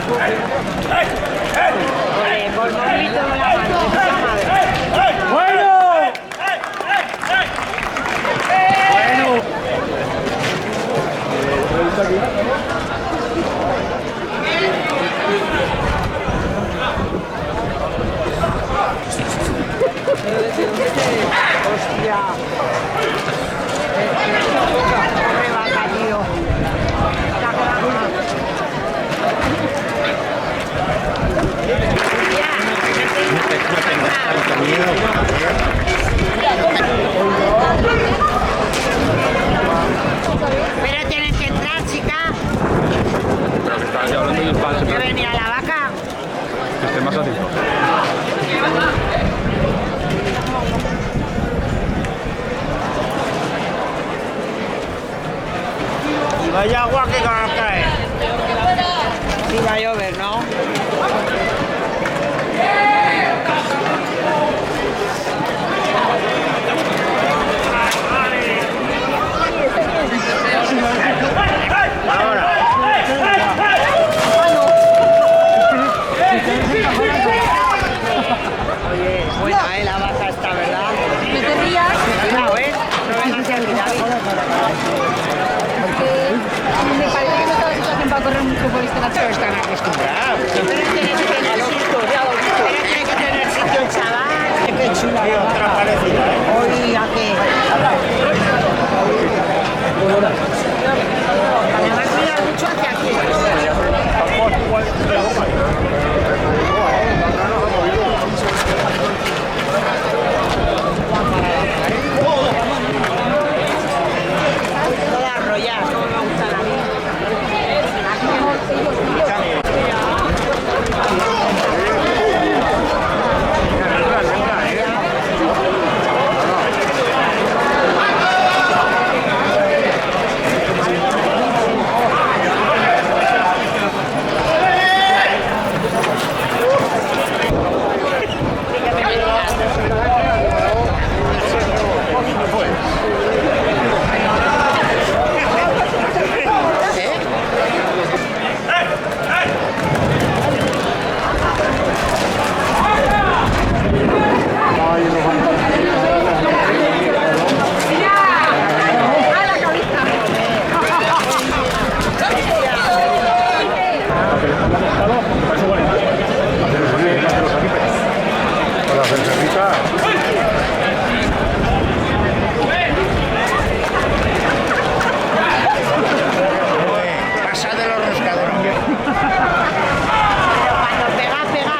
Con movilito en la mano, de puta madre. ¡Bueno! Hostia. Qué vaca, tío. La grama. Pero tienes que entrar, chica. Pero que estabas ya hablando del pan. Que venía la vaca. Que esté más atento. Y vaya agua que va a caer. Sí, va a llover, ¿no? Oye, buena, la vaca está, ¿verdad? No te rías, Cuidado, no vengas aquí, David. porque me parece que no está la situación para correr mucho por este lado. Están acostumbrados. Pero tiene que tener sitio, pero tiene que tener sitio el chaval. Qué chulo. Y otra parecida, ¿eh? Oiga, ¿qué? Además, mira mucho hacia aquí. Toda arrollada, no me gusta la mía. Pasa de los roscadores. Pero cuando pega, pega,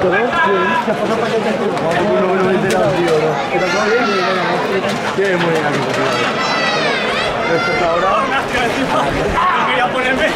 ¿Cuánto no? Bien. No me he enterado, tío, ¿no? ¿Qué tal? ¿Todo bien? Bien, muy bien aquí, tío. Respecto ahora... Quería ponerme.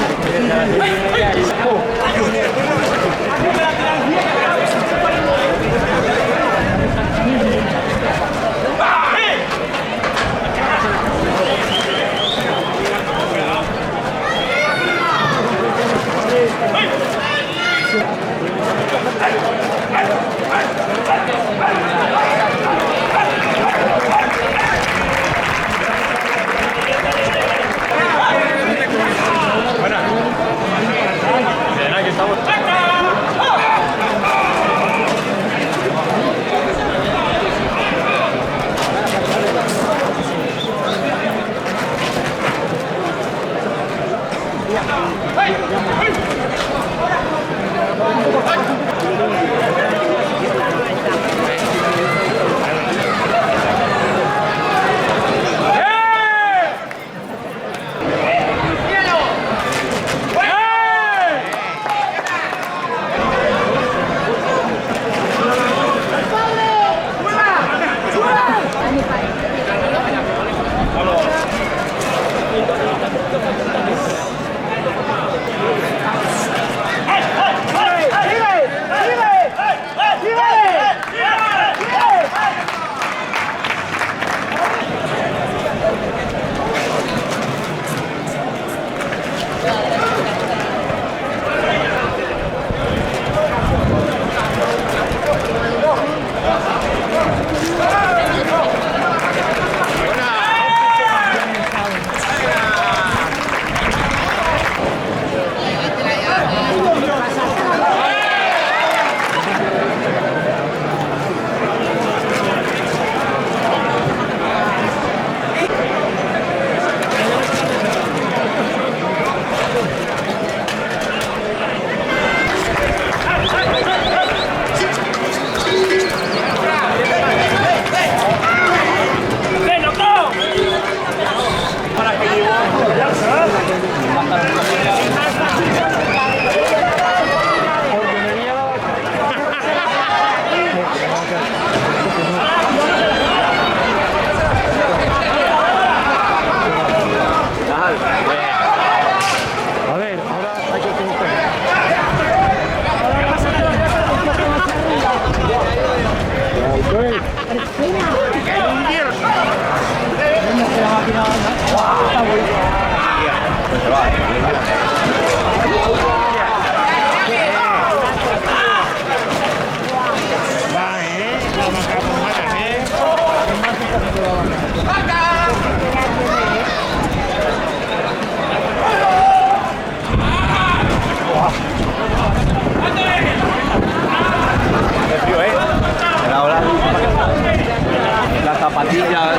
Las zapatillas.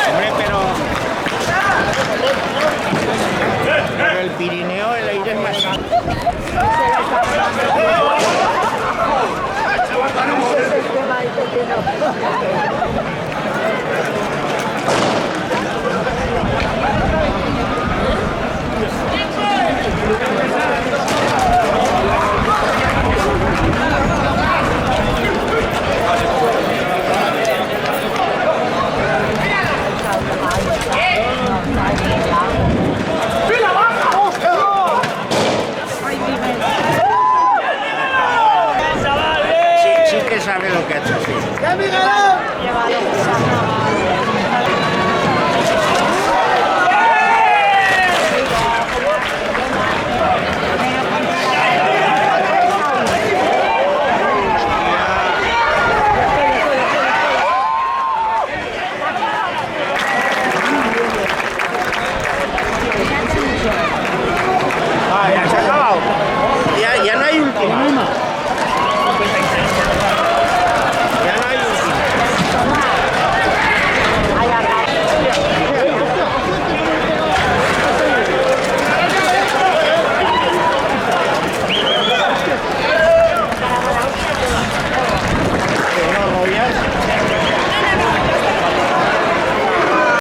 Hombre, pero el Pirineo, el aire es más... Sí que sabe lo que ha hecho, sí.